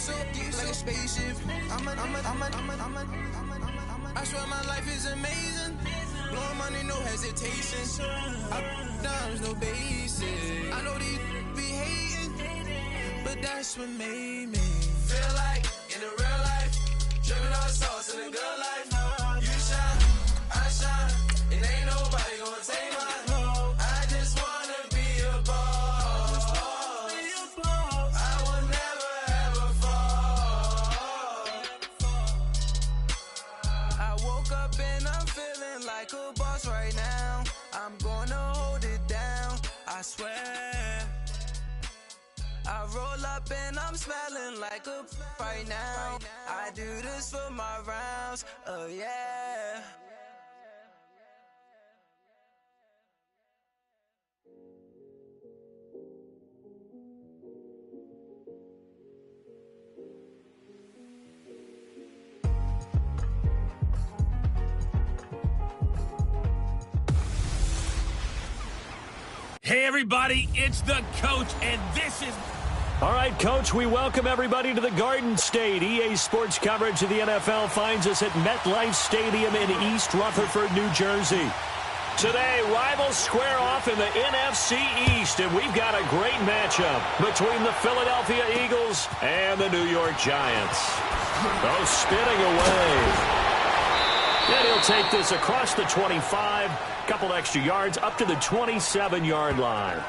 like a spaceship. I swear my life is amazing. Blowing money, no hesitation. Dimes, no basic. I know these be hating, but that's what made me feel like in the real life. Dripping all sauce in the good life. You shine, I shine, and ain't nobody gonna take mine. I just wanna be a boss. I will never ever fall. I woke up and I'm feeling like a boss right now. I'm gonna hold it down, I swear. I roll up and I'm smelling like a right now. I do this for my rounds, oh yeah. Hey, everybody, it's the coach, and this is... All right, Coach, we welcome everybody to the Garden State. EA Sports coverage of the NFL finds us at MetLife Stadium in East Rutherford, New Jersey. Today, rivals square off in the NFC East, and we've got a great matchup between the Philadelphia Eagles and the New York Giants. Both spinning away. And he'll take this across the 25, couple extra yards, up to the 27-yard line.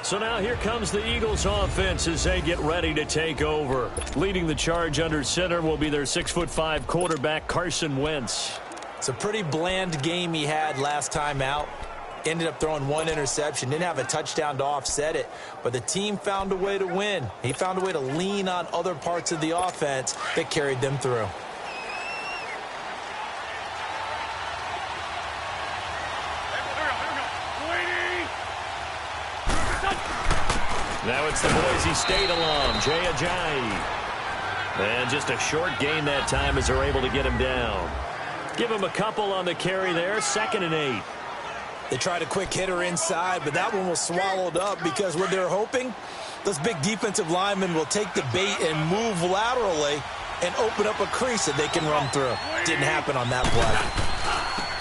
So now here comes the Eagles offense as they get ready to take over. Leading the charge under center will be their 6'5" quarterback, Carson Wentz. It's a pretty bland game he had last time out. Ended up throwing one interception. Didn't have a touchdown to offset it. But the team found a way to win. He found a way to lean on other parts of the offense that carried them through. Now it's the Boise State alum, Jay Ajayi. And just a short gain that time as they're able to get him down. Give him a couple on the carry there, 2nd and 8. They tried a quick hitter inside, but that one was swallowed up because what they're hoping, those big defensive linemen will take the bait and move laterally and open up a crease that they can run through. Didn't happen on that play.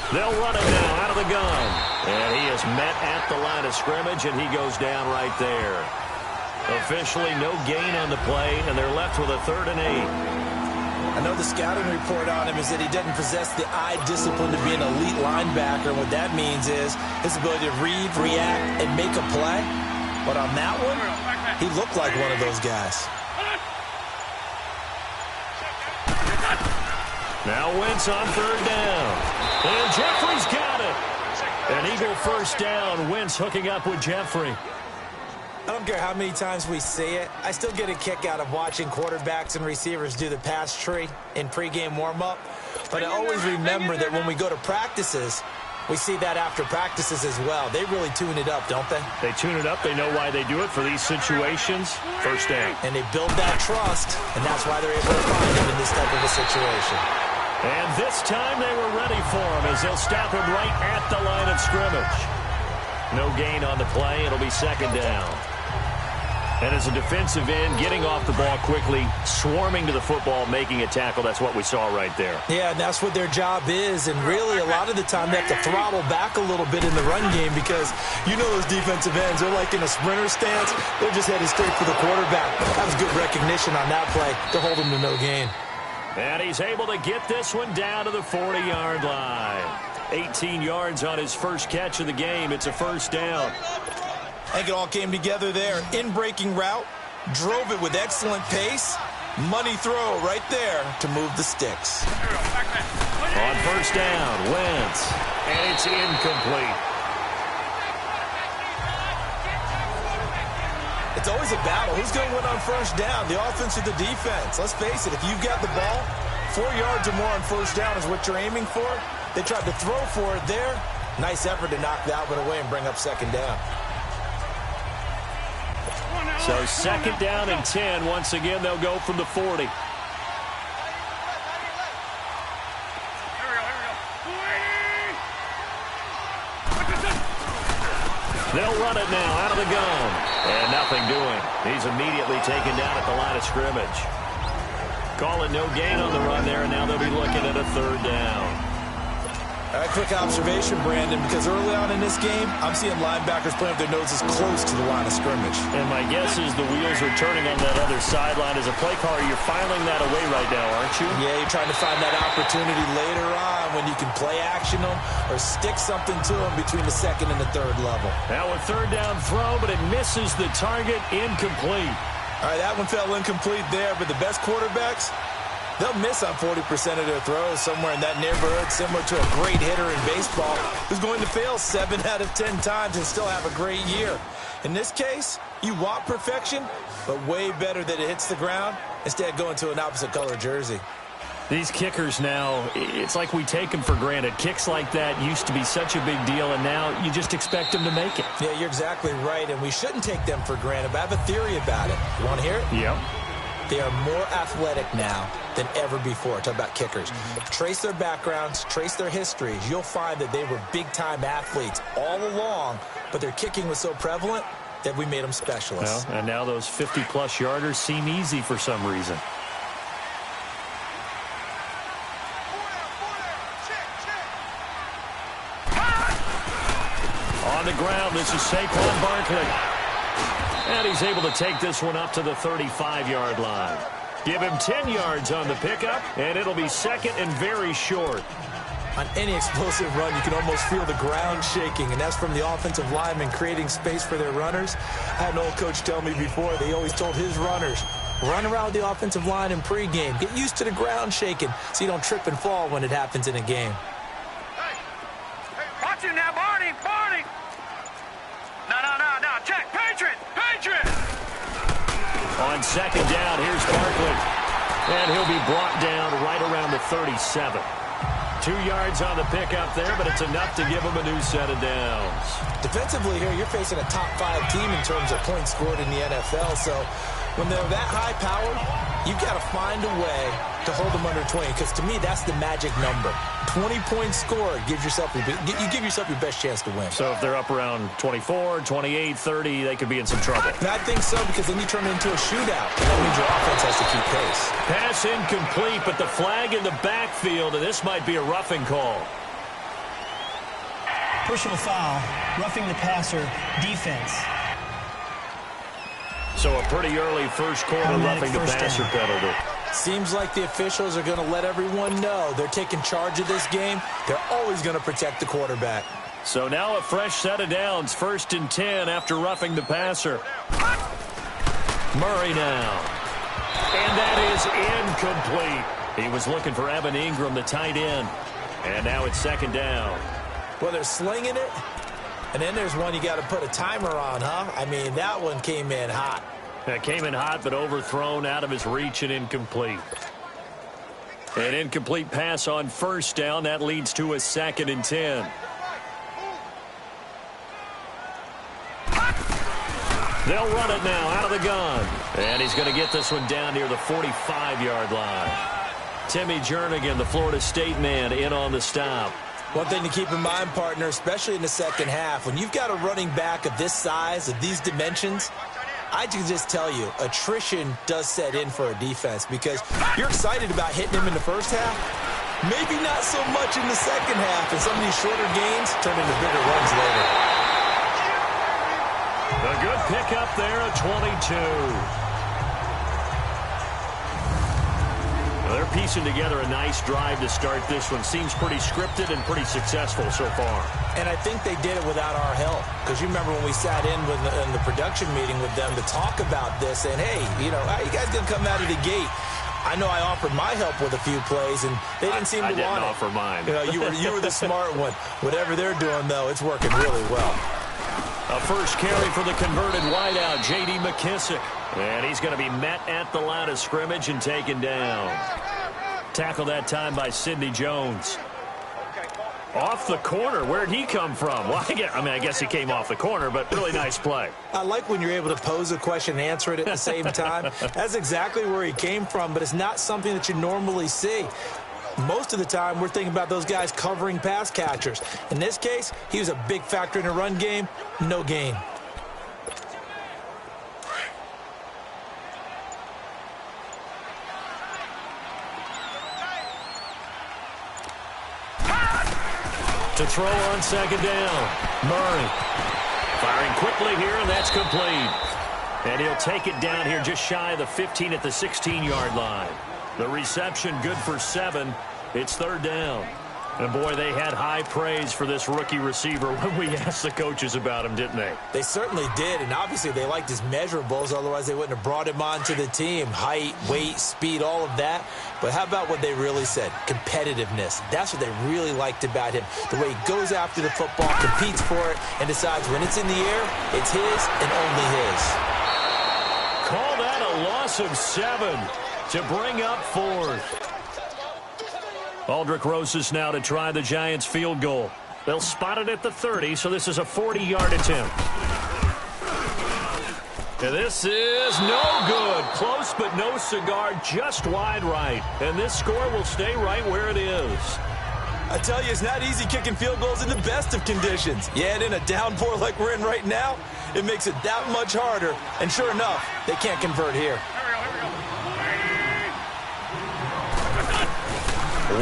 They'll run him now out of the gun. And he is met at the line of scrimmage, and he goes down right there. Officially no gain on the play, and they're left with a 3rd and 8. I know the scouting report on him is that he doesn't possess the eye discipline to be an elite linebacker. And what that means is his ability to read, react, and make a play. But on that one, he looked like one of those guys. Now Wentz on 3rd down. And Jeffrey's got it. An Eagle first down. Wentz hooking up with Jeffrey. I don't care how many times we see it. I still get a kick out of watching quarterbacks and receivers do the pass tree in pregame warm-up. But I always remember that when we go to practices, we see that after practices as well. They really tune it up, don't they? They tune it up. They know why they do it for these situations. First down. And they build that trust, and that's why they're able to find him in this type of a situation. And this time they were ready for him as they'll stop him right at the line of scrimmage. No gain on the play. It'll be 2nd down. And as a defensive end, getting off the ball quickly, swarming to the football, making a tackle, that's what we saw right there. Yeah, and that's what their job is. And really, a lot of the time, they have to throttle back a little bit in the run game because you know those defensive ends, they're like in a sprinter stance. They're just headed straight for the quarterback. That was good recognition on that play to hold him to no gain. And he's able to get this one down to the 40-yard line. 18 yards on his first catch of the game. It's a first down. I think it all came together there. In-breaking route, drove it with excellent pace. Money throw right there to move the sticks. On first down, Wentz. And it's incomplete. It's always a battle. Who's going to win on first down, the offense or the defense? Let's face it, if you've got the ball, 4 yards or more on first down is what you're aiming for. They tried to throw for it there. Nice effort to knock that one away and bring up 2nd down. So 2nd down and 10. Once again, they'll go from the 40. They'll run it now out of the gun. And nothing doing. He's immediately taken down at the line of scrimmage. Call it no gain on the run there, and now they'll be looking at a third down. All right, quick observation, Brandon, because early on in this game, I'm seeing linebackers playing with their noses close to the line of scrimmage. And my guess is the wheels are turning on that other sideline. As a play caller, you're filing that away right now, aren't you? Yeah, you're trying to find that opportunity later on when you can play action them or stick something to them between the second and the third level. Now a third down throw, but it misses the target, incomplete. All right, that one fell incomplete there, but the best quarterbacks, they'll miss on 40% of their throws somewhere in that neighborhood, similar to a great hitter in baseball who's going to fail 7 out of 10 times and still have a great year. In this case, you want perfection, but way better that it hits the ground instead of going to an opposite color jersey. These kickers now, it's like we take them for granted. Kicks like that used to be such a big deal, and now you just expect them to make it. Yeah, you're exactly right, and we shouldn't take them for granted, but I have a theory about it. You want to hear it? Yep. They are more athletic now than ever before. Talk about kickers. Trace their backgrounds, trace their histories. You'll find that they were big-time athletes all along, but their kicking was so prevalent that we made them specialists. Well, and now those 50-plus yarders seem easy for some reason. On the ground, this is Saquon Barkley. And he's able to take this one up to the 35-yard line. Give him 10 yards on the pickup, and it'll be second and very short. On any explosive run, you can almost feel the ground shaking, and that's from the offensive linemen creating space for their runners. I had an old coach tell me before, they always told his runners, run around the offensive line in pregame. Get used to the ground shaking so you don't trip and fall when it happens in a game. Hey, watch it now, Barney, Barney. No, check, Patriot. On second down, here's Barkley. And he'll be brought down right around the 37. 2 yards on the pickup there, but it's enough to give him a new set of downs. Defensively here, you're facing a top-5 team in terms of points scored in the NFL, so when they're that high-powered, you've got to find a way to hold them under 20, because to me, that's the magic number. 20 points scored, you give yourself your best chance to win. So if they're up around 24, 28, 30, they could be in some trouble. And I think so, because then you turn it into a shootout, and that means your offense has to keep pace. Pass incomplete, but the flag in the backfield, and this might be a roughing call. Personal foul, roughing the passer, defense. So a pretty early first quarter roughing the passer penalty. Seems like the officials are going to let everyone know they're taking charge of this game. They're always going to protect the quarterback. So now a fresh set of downs, 1st and 10 after roughing the passer. Murray now. And that is incomplete. He was looking for Evan Ingram, the tight end. And now it's 2nd down. Well, they're slinging it. And then there's one you got to put a timer on, huh? I mean, that one came in hot. That came in hot, but overthrown, out of his reach and incomplete. An incomplete pass on 1st down. That leads to a 2nd and 10. They'll run it now out of the gun. And he's going to get this one down near the 45-yard line. Timmy Jernigan, the Florida State man, in on the stop. One thing to keep in mind, partner, especially in the second half, when you've got a running back of this size, of these dimensions, I can just tell you, attrition does set in for a defense because you're excited about hitting him in the first half. Maybe not so much in the second half, and some of these shorter gains turn into bigger runs later. A good pickup there at 22. They're piecing together a nice drive to start this one. Seems pretty scripted and pretty successful so far. And I think they did it without our help. Because you remember when we sat in the production meeting with them to talk about this, and hey, you know, how you guys going to come out of the gate? I know I offered my help with a few plays, and they didn't seem to want it. I didn't offer mine. You know, you were the smart one. Whatever they're doing, though, it's working really well. A first carry for the converted wideout, J.D. McKissick. And he's going to be met at the line of scrimmage and taken down. Tackled that time by Sidney Jones. Off the corner. Where'd he come from? Well, I guess he came off the corner, but really nice play. I like when you're able to pose a question and answer it at the same time. That's exactly where he came from, but it's not something that you normally see. Most of the time, we're thinking about those guys covering pass catchers. In this case, he was a big factor in the run game. No gain. To throw on second down. Murray firing quickly here, and that's complete. And he'll take it down here just shy of the 15 at the 16-yard line. The reception good for 7. It's third down. And, boy, they had high praise for this rookie receiver when we asked the coaches about him, didn't they? They certainly did, and obviously they liked his measurables. Otherwise, they wouldn't have brought him onto the team. Height, weight, speed, all of that. But how about what they really said? Competitiveness. That's what they really liked about him. The way he goes after the football, competes for it, and decides when it's in the air, it's his and only his. Call that a loss of 7 to bring up 4th. Aldrich Rosas now to try the Giants field goal. They'll spot it at the 30, so this is a 40-yard attempt. And this is no good. Close but no cigar, just wide right. And this score will stay right where it is. I tell you, it's not easy kicking field goals in the best of conditions. Yeah, and in a downpour like we're in right now, it makes it that much harder. And sure enough, they can't convert here.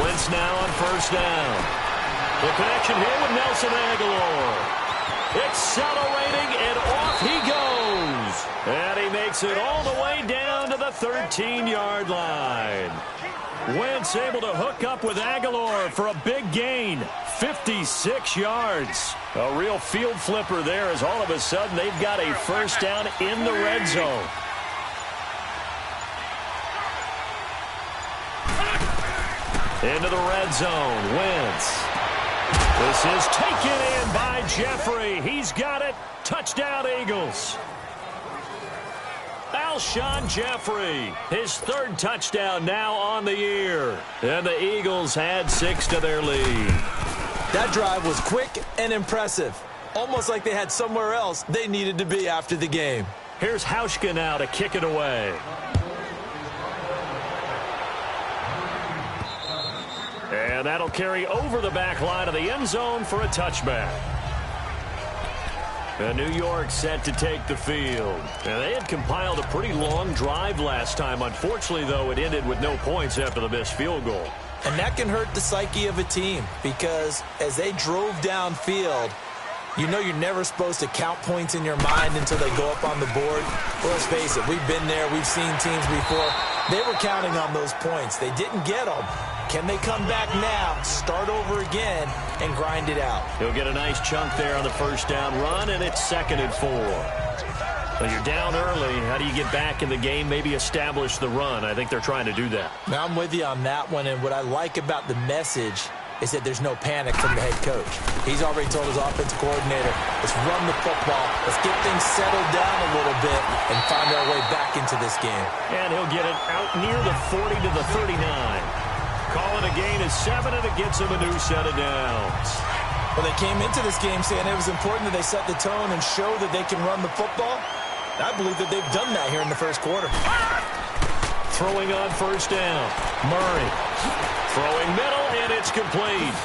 Wentz now on first down. The connection here with Nelson Aguilar. Accelerating, and off he goes. And he makes it all the way down to the 13-yard line. Wentz able to hook up with Aguilar for a big gain. 56 yards. A real field flipper there, as all of a sudden they've got a first down in the red zone. Into the red zone, Wentz. This is taken in by Jeffrey. He's got it. Touchdown, Eagles. Alshon Jeffrey, his 3rd touchdown now on the year. And the Eagles add 6 to their lead. That drive was quick and impressive. Almost like they had somewhere else they needed to be after the game. Here's Hauschka now to kick it away. And that'll carry over the back line of the end zone for a touchback. And New York set to take the field. And they had compiled a pretty long drive last time. Unfortunately, though, it ended with no points after the missed field goal. And that can hurt the psyche of a team because as they drove downfield, you know you're never supposed to count points in your mind until they go up on the board. Well, let's face it, we've been there. We've seen teams before. They were counting on those points. They didn't get them. Can they come back now, start over again, and grind it out? He'll get a nice chunk there on the first down run, and it's 2nd and 4. Well, you're down early. How do you get back in the game, maybe establish the run? I think they're trying to do that. Now, I'm with you on that one, and what I like about the message is that there's no panic from the head coach. He's already told his offensive coordinator, let's run the football, let's get things settled down a little bit and find our way back into this game. And he'll get it out near the 40 to the 39. Calling a gain of 7, and it gets him a new set of downs. Well, they came into this game saying it was important that they set the tone and show that they can run the football. I believe that they've done that here in the first quarter. Throwing on first down, Murray. Throwing middle, and it's complete.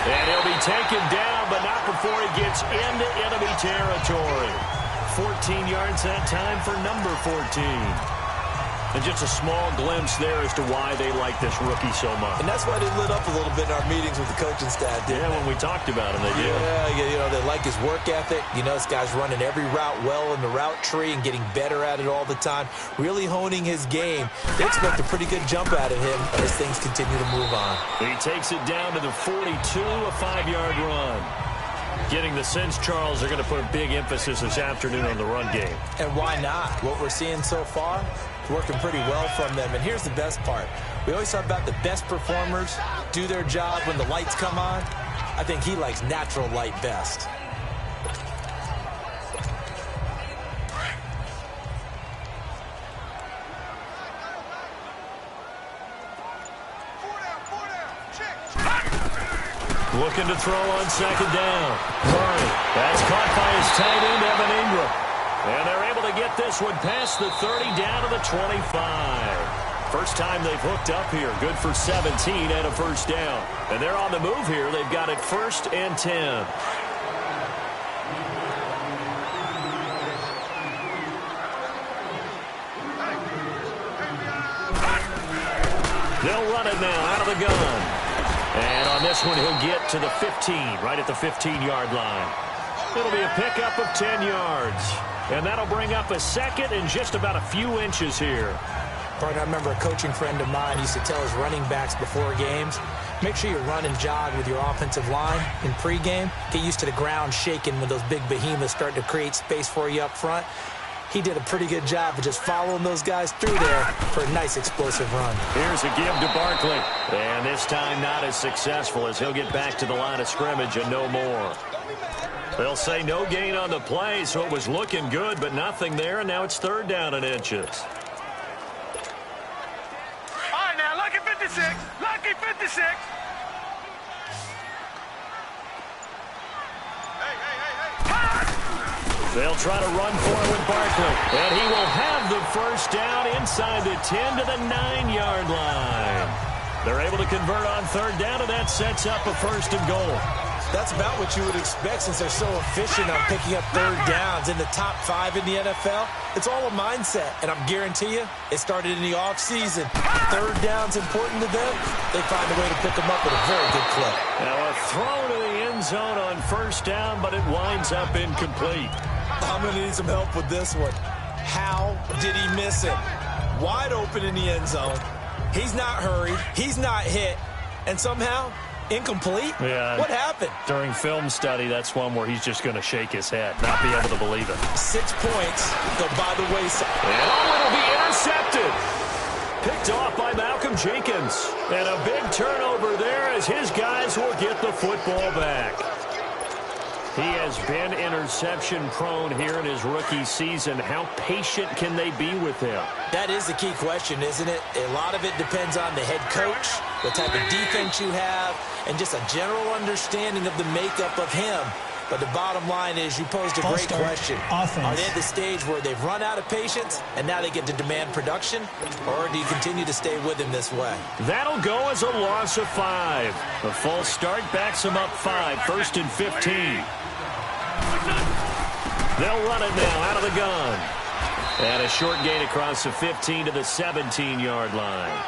And he'll be taken down, but not before he gets into enemy territory. 14 yards that time for number 14. And just a small glimpse there as to why they like this rookie so much. And that's why they lit up a little bit in our meetings with the coaching staff, didn't they? When we talked about him, they did. Yeah, you know, they like his work ethic. You know, this guy's running every route well in the route tree and getting better at it all the time, really honing his game. They expect a pretty good jump out of him as things continue to move on. He takes it down to the 42, a 5-yard run. Getting the sense, Charles, they're going to put a big emphasis this afternoon on the run game. And why not? What we're seeing so far, working pretty well from them. And here's the best part. We always talk about the best performers do their job when the lights come on. I think he likes natural light best. Looking to throw on second down. Murray. That's caught by his tight end, Evan Ingram. And they're able to get this one past the 30 down to the 25. First time they've hooked up here. Good for 17 and a first down. And they're on the move here. They've got it 1st and 10. They'll run it now out of the gun. And on this one, he'll get to the 15, right at the 15-yard line. It'll be a pickup of 10 yards. And that'll bring up a 2nd and just about a few inches here. Partner, I remember a coaching friend of mine used to tell his running backs before games, make sure you run and jog with your offensive line in pregame. Get used to the ground shaking when those big behemoths start to create space for you up front. He did a pretty good job of just following those guys through there for a nice explosive run. Here's a give to Barkley. And this time not as successful as he'll get back to the line of scrimmage and no more. They'll say no gain on the play, so it was looking good, but nothing there, and now it's 3rd down and inches. All right, now, lucky 56. Lucky 56. They'll try to run for it with Barkley. And he will have the first down inside the 10 to the 9-yard line. They're able to convert on 3rd down, and that sets up a 1st and goal. That's about what you would expect since they're so efficient on picking up 3rd downs in the top 5 in the NFL. It's all a mindset, and I'm guarantee you it started in the offseason. 3rd down's important to them. They find a way to pick them up with a very good clip. Now a throw to the end zone on 1st down, but it winds up incomplete. I'm going to need some help with this one. How did he miss it? Wide open in the end zone. He's not hurried. He's not hit. And somehow, incomplete? Yeah. What happened? During film study, that's one where he's just going to shake his head, not be able to believe it. 6 points go by the wayside. And it'll be intercepted. Picked off by Malcolm Jenkins. And a big turnover there as his guys will get the football back. He has been interception-prone here in his rookie season. How patient can they be with him? That is the key question, isn't it? A lot of it depends on the head coach, what type of defense you have, and just a general understanding of the makeup of him. But the bottom line is you posed a great question. Offense. Are they at the stage where they've run out of patience, and now they get to demand production? Or do you continue to stay with him this way? That'll go as a loss of 5. The false start backs him up 5, 1st and 15. They'll run it now out of the gun. And a short gain across the 15 to the 17-yard line.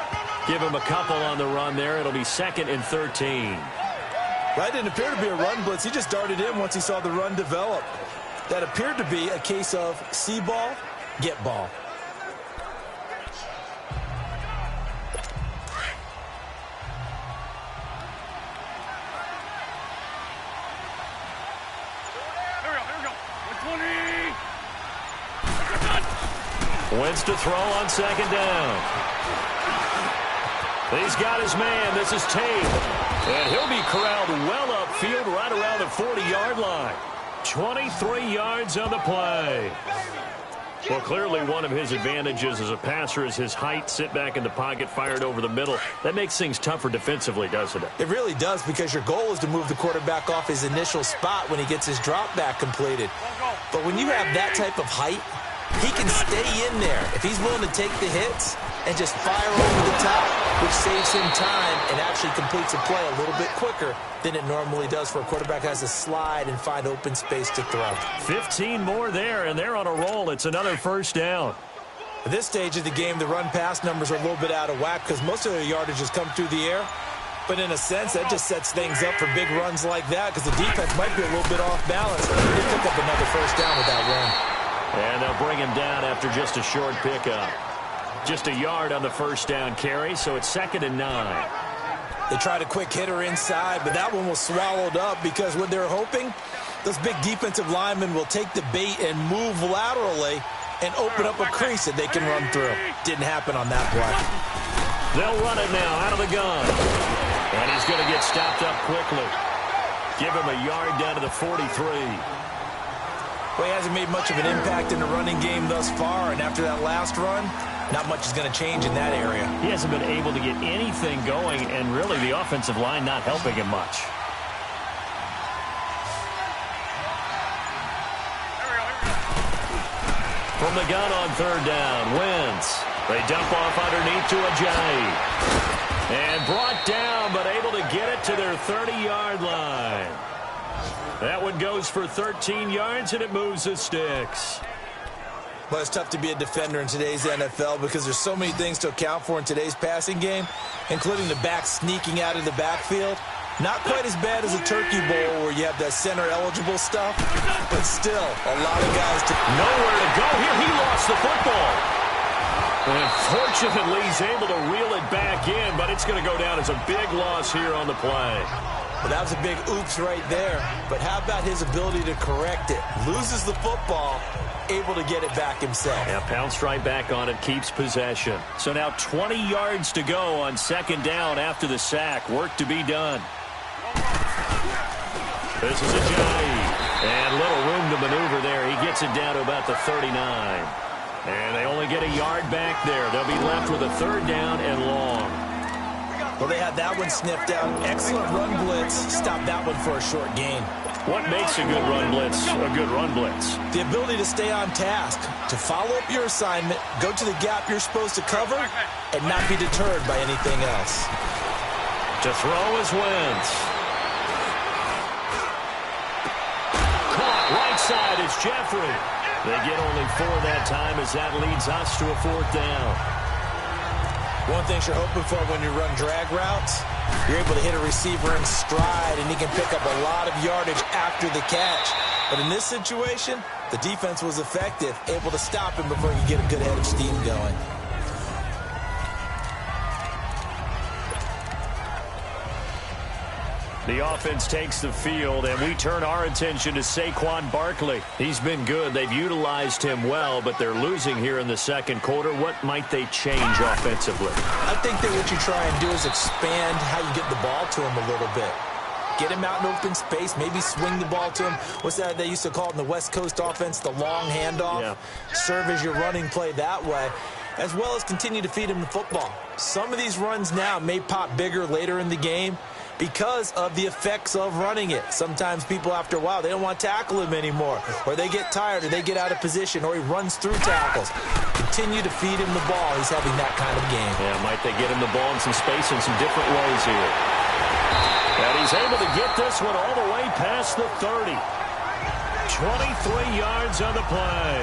Give him a couple on the run there. It'll be 2nd and 13. That didn't appear to be a run blitz. He just darted in once he saw the run develop. That appeared to be a case of see ball, get ball. Wentz to throw on 2nd down. He's got his man. This is Tate. And he'll be corralled well upfield right around the 40-yard line. 23 yards on the play. Well, clearly one of his advantages as a passer is his height. Sit back in the pocket, fired over the middle. That makes things tougher defensively, doesn't it? It really does, because your goal is to move the quarterback off his initial spot when he gets his drop back completed. But when you have that type of height, he can stay in there if he's willing to take the hits and just fire over the top, which saves him time and actually completes a play a little bit quicker than it normally does for a quarterback who has to slide and find open space to throw. 15 more there, and they're on a roll. It's another 1st down. At this stage of the game, the run-pass numbers are a little bit out of whack because most of their yardage has come through the air. But in a sense, that just sets things up for big runs like that because the defense might be a little bit off balance. They pick up another 1st down with that run. And they'll bring him down after just a short pickup. Just a yard on the 1st down carry, so it's 2nd and 9. They tried a quick hitter inside, but that one was swallowed up because what they're hoping, those big defensive linemen will take the bait and move laterally and open up a crease that they can run through. Didn't happen on that play. They'll run it now out of the gun. And he's going to get stopped up quickly. Give him a yard down to the 43. Well, he hasn't made much of an impact in the running game thus far, and after that last run, not much is going to change in that area. He hasn't been able to get anything going, and really the offensive line not helping him much. From the gun on 3rd down, Wentz. They dump off underneath to Ajayi. And brought down, but able to get it to their 30-yard line. That one goes for 13 yards, and it moves the sticks. Well, it's tough to be a defender in today's NFL because there's so many things to account for in today's passing game, including the back sneaking out of the backfield. Not quite as bad as a turkey bowl where you have that center-eligible stuff, but still a lot of guys to... Nowhere to go here. He lost the football. And fortunately, he's able to reel it back in, but it's going to go down as a big loss here on the play. Well, that was a big oops right there. But how about his ability to correct it? Loses the football, able to get it back himself. Yeah, pounced right back on it, keeps possession. So now 20 yards to go on second down after the sack. Work to be done. This is Ajayi. And little room to maneuver there. He gets it down to about the 39. And they only get a yard back there. They'll be left with a third down and long. Well, they had that one sniffed out. Excellent run blitz. Stop that one for a short gain. What makes a good run blitz a good run blitz? The ability to stay on task, to follow up your assignment, go to the gap you're supposed to cover, and not be deterred by anything else. To throw is Wentz. Caught right side is Jeffrey. They get only 4 that time as that leads us to a fourth down. One thing you're hoping for when you run drag routes, you're able to hit a receiver in stride, and he can pick up a lot of yardage after the catch. But in this situation, the defense was effective, able to stop him before he could get a good head of steam going. The offense takes the field, and we turn our attention to Saquon Barkley. He's been good. They've utilized him well, but they're losing here in the second quarter. What might they change offensively? I think that what you try and do is expand how you get the ball to him a little bit. Get him out in open space, maybe swing the ball to him. What's that they used to call it in the West Coast offense, the long handoff? Yeah. Serve as your running play that way, as well as continue to feed him the football. Some of these runs now may pop bigger later in the game because of the effects of running it. Sometimes people, after a while, they don't want to tackle him anymore, or they get tired, or they get out of position, or he runs through tackles. Continue to feed him the ball. He's having that kind of game. Yeah, might they get him the ball in some space in some different ways here. And he's able to get this one all the way past the 30. 23 yards on the play.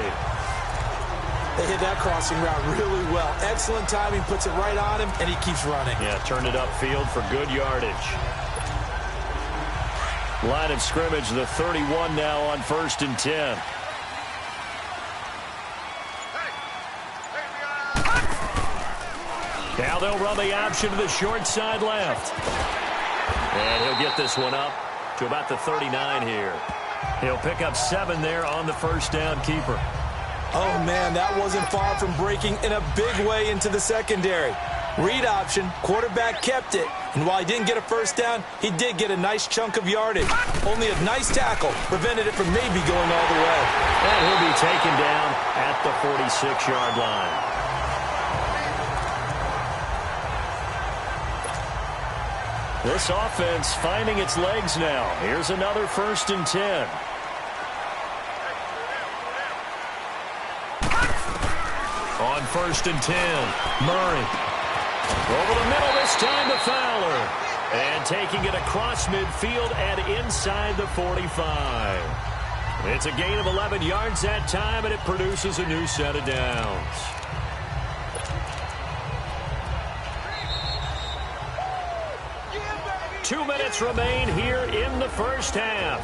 They hit that crossing route really well. Excellent timing, puts it right on him, and he keeps running. Yeah, turned it upfield for good yardage. Line of scrimmage, the 31 now on 1st and 10. Now they'll run the option to the short side left. And he'll get this one up to about the 39 here. He'll pick up 7 there on the first down keeper. Oh, man, that wasn't far from breaking in a big way into the secondary. Read option, quarterback kept it, and while he didn't get a first down, he did get a nice chunk of yardage. Only a nice tackle prevented it from maybe going all the way. And he'll be taken down at the 46-yard line. This offense finding its legs now. Here's another 1st and 10. On 1st and 10, Murray. Over the middle this time to Fowler. And taking it across midfield and inside the 45. It's a gain of 11 yards that time, and it produces a new set of downs. Two minutes remain here in the first half.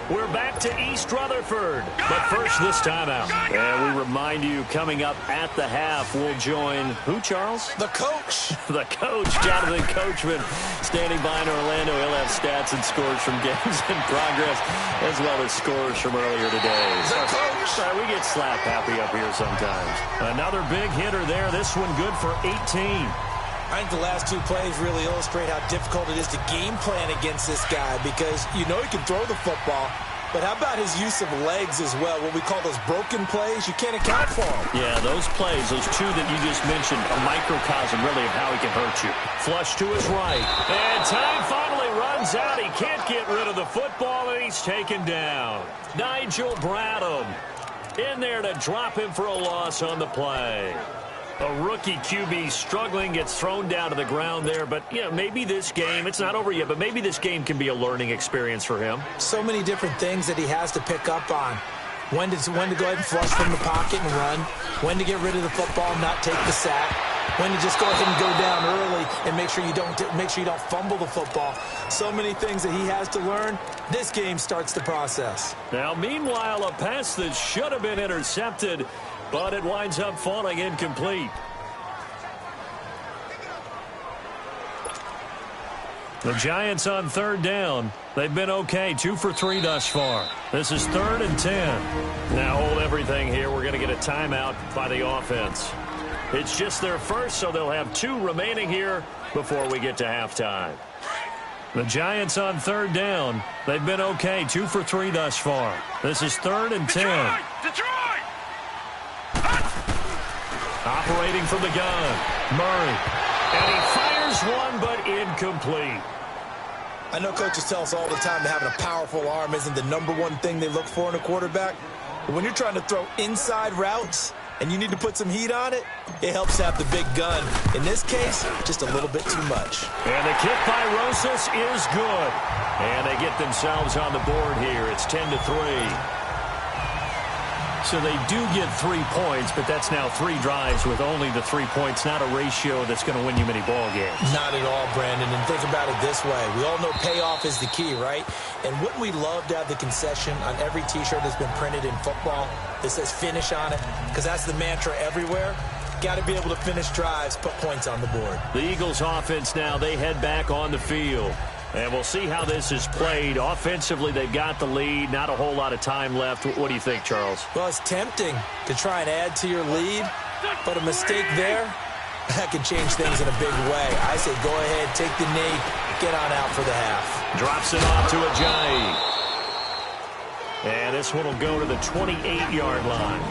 We're back to East Rutherford, but first this timeout. And we remind you, coming up at the half, we'll join who, Charles? The coach. The coach, Jonathan Coachman, standing by in Orlando. He'll have stats and scores from games in progress, as well as scores from earlier today. The coach. Sorry, we get slap happy up here sometimes. Another big hitter there. This one good for 18. I think the last 2 plays really illustrate how difficult it is to game plan against this guy because you know he can throw the football, but how about his use of legs as well? What we call those broken plays, you can't account for them. Yeah, those plays, those 2 that you just mentioned, a microcosm really of how he can hurt you. Flush to his right. And time finally runs out. He can't get rid of the football, and he's taken down. Nigel Bradham in there to drop him for a loss on the play. A rookie QB struggling, gets thrown down to the ground there. But, yeah, maybe this game, it's not over yet, but maybe this game can be a learning experience for him. So many different things that he has to pick up on. When to go ahead and flush from the pocket and run. When to get rid of the football and not take the sack. When to just go ahead and go down early and make sure you don't fumble the football. So many things that he has to learn. This game starts the process. Now, meanwhile, a pass that should have been intercepted, but it winds up falling incomplete. The Giants on third down. They've been okay, 2 for 3 thus far. This is 3rd and 10. Now hold everything here. We're going to get a timeout by the offense. It's just their first, so they'll have 2 remaining here before we get to halftime. The Giants on third down. They've been okay, 2 for 3 thus far. This is 3rd and 10. Detroit! Operating from the gun, Murray. And he fires one, but incomplete. I know coaches tell us all the time that having a powerful arm isn't the #1 thing they look for in a quarterback. But when you're trying to throw inside routes and you need to put some heat on it, it helps to have the big gun. In this case, just a little bit too much. And the kick by Rosas is good. And they get themselves on the board here. It's 10-3. So they do get 3 points, but that's now 3 drives with only the 3 points, not a ratio that's going to win you many ball games. Not at all, Brandon. And think about it this way. We all know payoff is the key, right? And wouldn't we love to have the concession on every T-shirt that's been printed in football that says finish on it? Because that's the mantra everywhere. Got to be able to finish drives, put points on the board. The Eagles offense now, they head back on the field. And we'll see how this is played. Offensively, they've got the lead. Not a whole lot of time left. What do you think, Charles? Well, it's tempting to try and add to your lead, but a mistake there, that can change things in a big way. I say go ahead, take the knee, get on out for the half. Drops it off to Ajayi. And this one will go to the 28-yard line.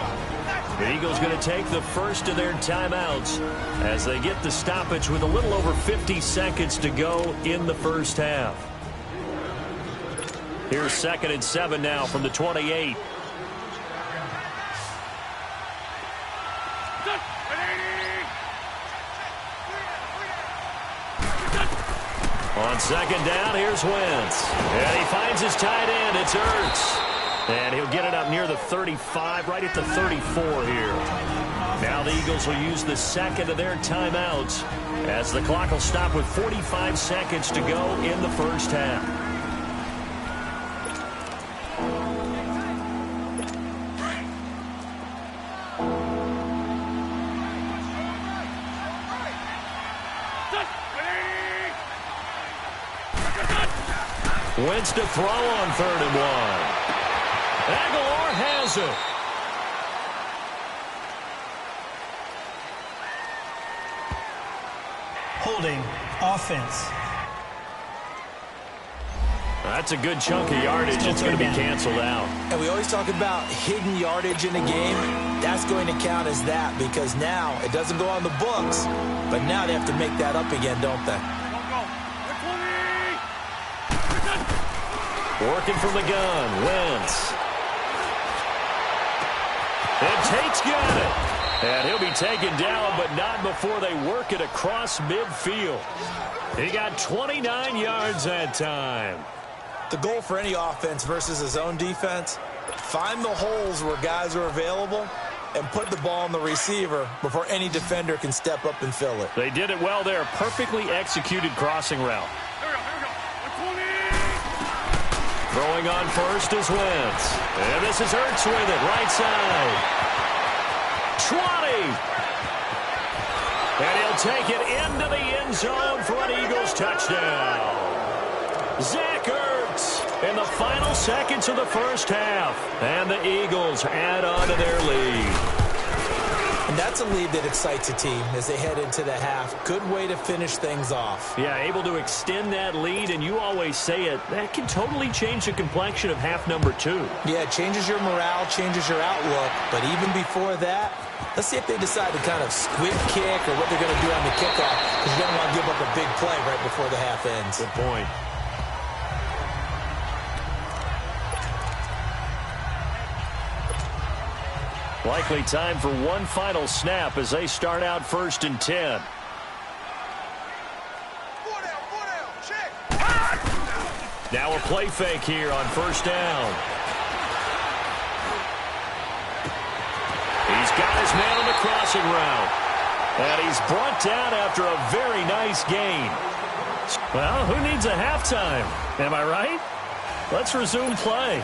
The Eagles going to take the first of their timeouts as they get the stoppage with a little over 50 seconds to go in the first half. Here's 2nd and 7 now from the 28. On 2nd down, here's Wentz. And he finds his tight end. It's Ertz. And he'll get it up near the 35, right at the 34 here. Now the Eagles will use the second of their timeouts as the clock will stop with 45 seconds to go in the first half. Wentz to throw on 3rd and 1. Aguilar has it. Holding offense. That's a good chunk of yardage. It's going to be canceled out. And we always talk about hidden yardage in a game. That's going to count as that because now it doesn't go on the books, but now they have to make that up again, don't they? Working from the gun, Wentz. And Tate's got it. And he'll be taken down, but not before they work it across midfield. He got 29 yards that time. The goal for any offense versus his own defense, find the holes where guys are available and put the ball on the receiver before any defender can step up and fill it. They did it well there. Perfectly executed crossing route. Throwing on first is Wentz. And this is Ertz with it, right side. 20. And he'll take it into the end zone for an Eagles touchdown. Zach Ertz in the final seconds of the first half. And the Eagles add on to their lead. And that's a lead that excites a team as they head into the half. Good way to finish things off. Yeah, able to extend that lead, and you always say it, that can totally change the complexion of half number 2. Yeah, it changes your morale, changes your outlook. But even before that, let's see if they decide to kind of squib kick or what they're going to do on the kickoff, because you don't want to give up a big play right before the half ends. Good point. Likely time for one final snap as they start out 1st and 10. Now a play fake here on 1st down. He's got his man on the crossing route. And he's brought down after a very nice gain. Well, who needs a halftime? Am I right? Let's resume play.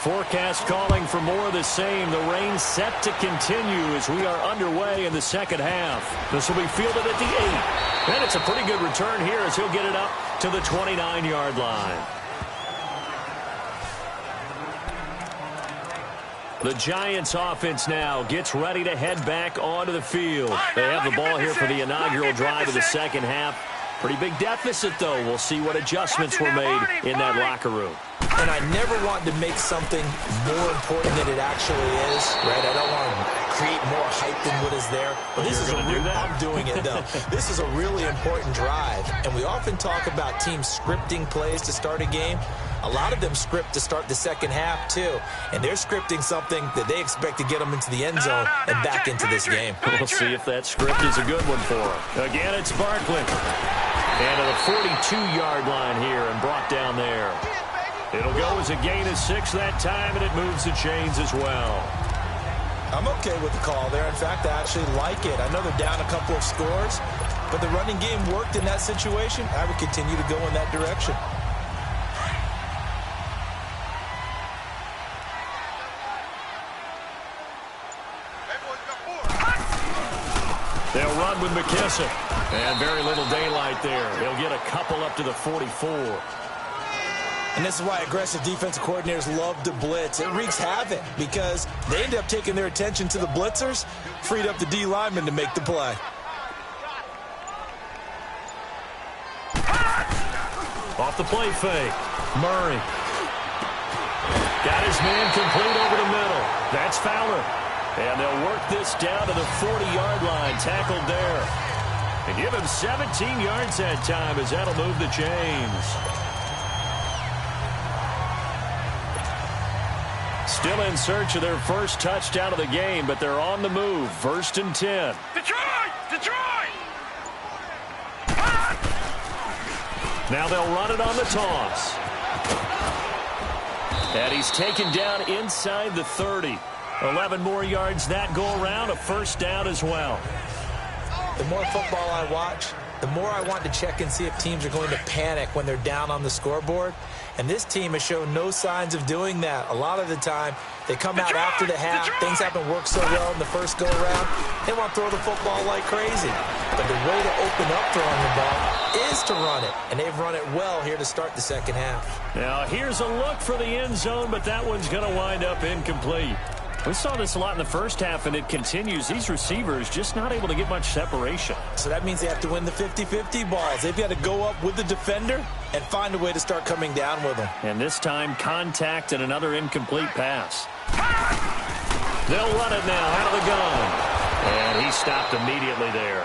Forecast calling for more of the same. The rain set to continue as we are underway in the second half. This will be fielded at the 8. And it's a pretty good return here as he'll get it up to the 29-yard line. The Giants offense now gets ready to head back onto the field. They have the ball here for the inaugural drive of the second half. Pretty big deficit, though. We'll see what adjustments were made in that locker room. And I never want to make something more important than it actually is, right? I don't want to create more hype than what is there. But this is I'm doing it, though. This is a really important drive. And we often talk about teams scripting plays to start a game. A lot of them script to start the second half, too. And they're scripting something that they expect to get them into the end zone and back into this game. We'll see if that script is a good one for them. Again, it's Barkley. And to the 42-yard line here and brought down there. It'll go as a gain of 6 that time, and it moves the chains as well. I'm okay with the call there. In fact, I actually like it. I know they're down a couple of scores, but the running game worked in that situation. I would continue to go in that direction. They'll run with McKissick. And very little daylight there. He'll get a couple up to the 44. And this is why aggressive defensive coordinators love to blitz. It wreaks havoc because they end up taking their attention to the blitzers, freed up the D lineman to make the play. Off the play fake. Murray. Got his man complete over the middle. That's Fowler. And they'll work this down to the 40-yard line. Tackled there. And give him 17 yards that time as that'll move the chains. Still in search of their first touchdown of the game, but they're on the move. 1st and 10. Detroit! Detroit! Now they'll run it on the toss. And he's taken down inside the 30. 11 more yards that go around, a 1st down as well. The more football I watch, the more I want to check and see if teams are going to panic when they're down on the scoreboard. And this team has shown no signs of doing that. A lot of the time, they come out after the half. Things haven't worked so well in the first go-around. They want to throw the football like crazy. But the way to open up throwing the ball is to run it. And they've run it well here to start the second half. Now, here's a look for the end zone, but that one's going to wind up incomplete. We saw this a lot in the first half, and it continues. These receivers just not able to get much separation. So that means they have to win the 50-50 balls. They've got to go up with the defender and find a way to start coming down with them. And this time, contact and another incomplete pass. They'll run it now out of the gun. And he stopped immediately there.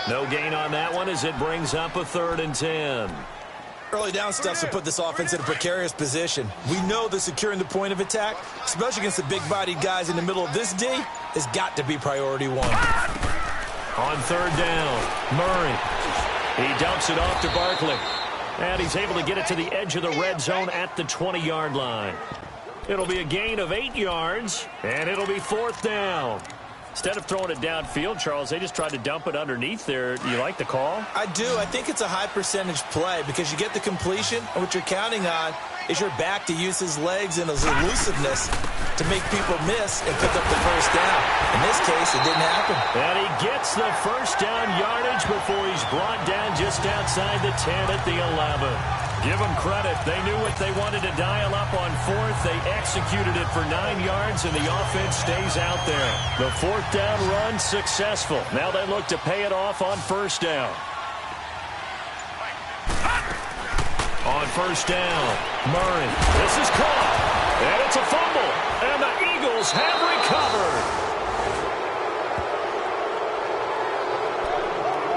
No gain on that one as it brings up a 3rd and 10. Early down stuff to put this offense in a precarious position. We know that securing the point of attack, especially against the big-bodied guys in the middle of this D, has got to be priority 1. On 3rd down, Murray. He dumps it off to Barkley. And he's able to get it to the edge of the red zone at the 20-yard line. It'll be a gain of 8 yards, and it'll be 4th down. Instead of throwing it downfield, Charles, they just tried to dump it underneath there. Do you like the call? I do. I think it's a high-percentage play because you get the completion, and what you're counting on is your back to use his legs and his elusiveness to make people miss and pick up the 1st down. In this case, it didn't happen. And he gets the 1st down yardage before he's brought down just outside the 10 at the 11. Give them credit. They knew what they wanted to dial up on 4th. They executed it for 9 yards, and the offense stays out there. The 4th down run successful. Now they look to pay it off on 1st down. On 1st down, Murray. This is caught, and it's a fumble, and the Eagles have recovered.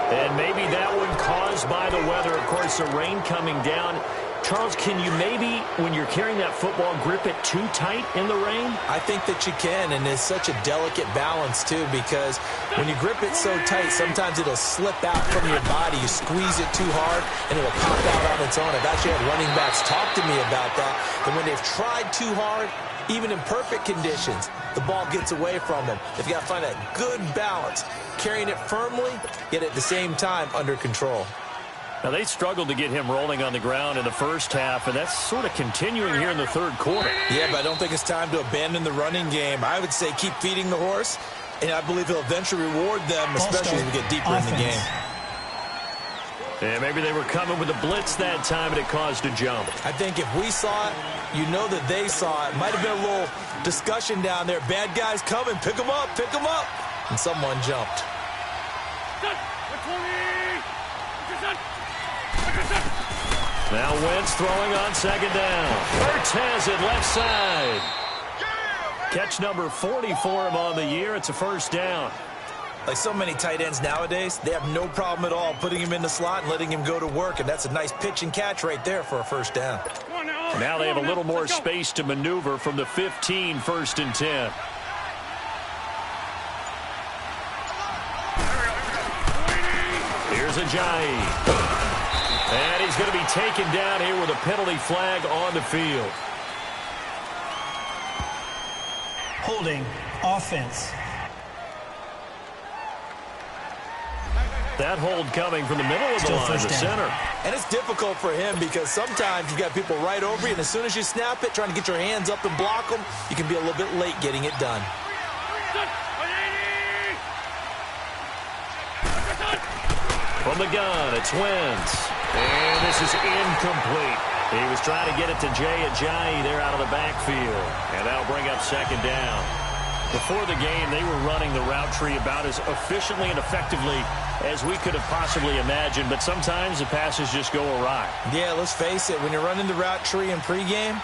And maybe that one caused by the weather. Of course, the rain coming down Charles, can you maybe, when you're carrying that football, grip it too tight in the rain? I think that you can, and it's such a delicate balance, too, because when you grip it so tight, sometimes it'll slip out from your body. You squeeze it too hard, and it'll pop out on its own. I've actually had running backs talk to me about that, and when they've tried too hard, even in perfect conditions, the ball gets away from them. They've got to find that good balance, carrying it firmly, yet at the same time under control. Now, they struggled to get him rolling on the ground in the first half, and that's sort of continuing here in the third quarter. Yeah, but I don't think it's time to abandon the running game. I would say keep feeding the horse, and I believe he'll eventually reward them, especially as we get deeper in the game. Yeah, maybe they were coming with a blitz that time, and it caused a jump. I think if we saw it, you know that they saw it. Might have been a little discussion down there. Bad guys coming. Pick them up. Pick them up. And someone jumped. Now Wentz throwing on second down. Hurts has it left side. Catch number 40 for him on the year. It's a first down. Like so many tight ends nowadays, they have no problem at all putting him in the slot and letting him go to work, and that's a nice pitch and catch right there for a first down. Now they have a little more space to maneuver from the 15, 1st and 10. Here's Ajayi. And he's going to be taken down here with a penalty flag on the field. Holding offense. That hold coming from the middle of the line, the center. And it's difficult for him because sometimes you've got people right over you, and as soon as you snap it, trying to get your hands up and block them, you can be a little bit late getting it done. From the gun, it's Wentz. And this is incomplete. He was trying to get it to Ajayi there out of the backfield. And that'll bring up second down. Before the game, they were running the route tree about as efficiently and effectively as we could have possibly imagined. But sometimes the passes just go awry. Yeah, let's face it. When you're running the route tree in pregame,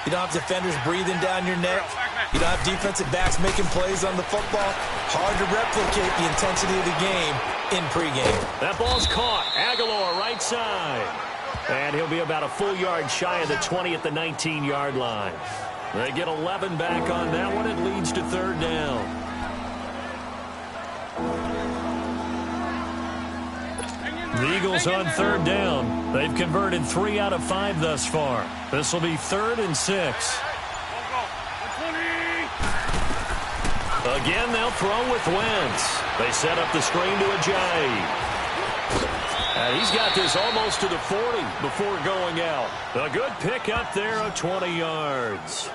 you don't have defenders breathing down your neck. You don't have defensive backs making plays on the football. Hard to replicate the intensity of the game in pregame. That ball's caught. Aguilar right side. And he'll be about a full yard shy of the 20 at the 19-yard line. They get 11 back on that one. It leads to third down. The Eagles on third down. They've converted 3 out of 5 thus far. This will be 3rd and 6. Again, they'll throw with Wentz. They set up the screen to Ajayi. And he's got this almost to the 40 before going out. A good pick up there of 20 yards.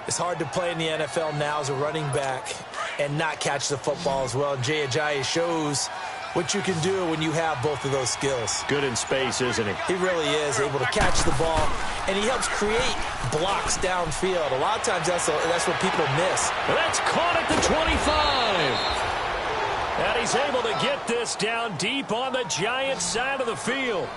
It's hard to play in the NFL now as a running back and not catch the football as well. Jay Ajayi shows what you can do when you have both of those skills. Good in space, isn't he? He really is able to catch the ball, and he helps create blocks downfield. A lot of times that's what people miss. That's caught at the 25. And he's able to get this down deep on the Giants' side of the field.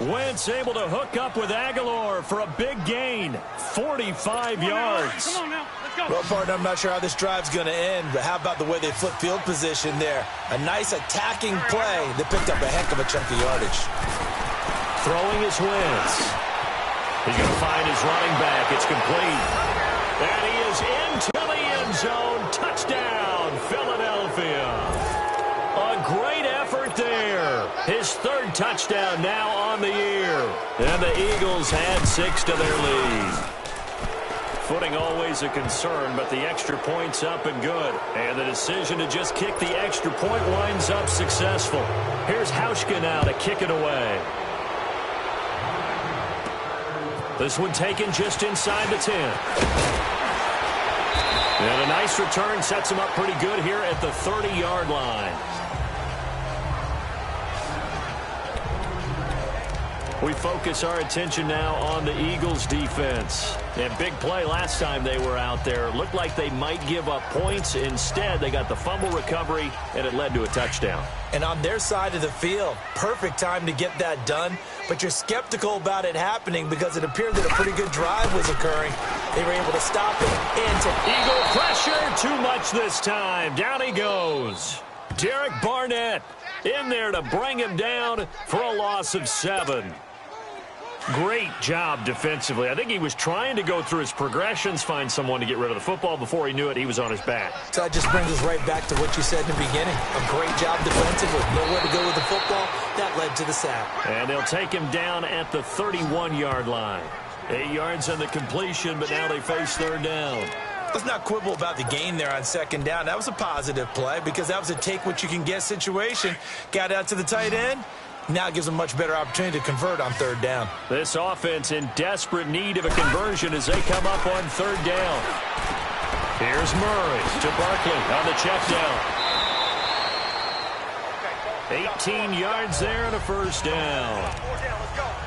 Wentz able to hook up with Aguilar for a big gain. 45 yards. Come on now, let's go. Well, partner, I'm not sure how this drive's going to end, but how about the way they flip field position there? A nice attacking play that picked up a heck of a chunk of yardage. Throwing is Wentz. He's going to find his running back. It's complete. And he is into the end zone. Touchdown, Philadelphia. A great effort there. His 3rd touchdown now on the year. And the Eagles had 6 to their lead. Footing always a concern, but the extra point's up and good. And the decision to just kick the extra point winds up successful. Here's Hauschka now to kick it away. This one taken just inside the 10. And a nice return sets him up pretty good here at the 30-yard line. We focus our attention now on the Eagles' defense. And big play last time they were out there. Looked like they might give up points. Instead, they got the fumble recovery, and it led to a touchdown. And on their side of the field, perfect time to get that done. But you're skeptical about it happening because it appeared that a pretty good drive was occurring. They were able to stop it. Eagle pressure, too much this time. Down he goes. Derek Barnett in there to bring him down for a loss of 7. Great job defensively. I think he was trying to go through his progressions, find someone to get rid of the football. Before he knew it, he was on his back. So that just brings us right back to what you said in the beginning. A great job defensively. Nowhere to go with the football. That led to the sack. And they'll take him down at the 31-yard line. 8 yards on the completion, but now they face third down. Let's not quibble about the gain there on second down. That was a positive play because that was a take-what-you-can-get situation. Got out to the tight end. Now it gives them a much better opportunity to convert on third down. This offense in desperate need of a conversion as they come up on third down. Here's Murray to Barkley on the check down. 18 yards there and a first down.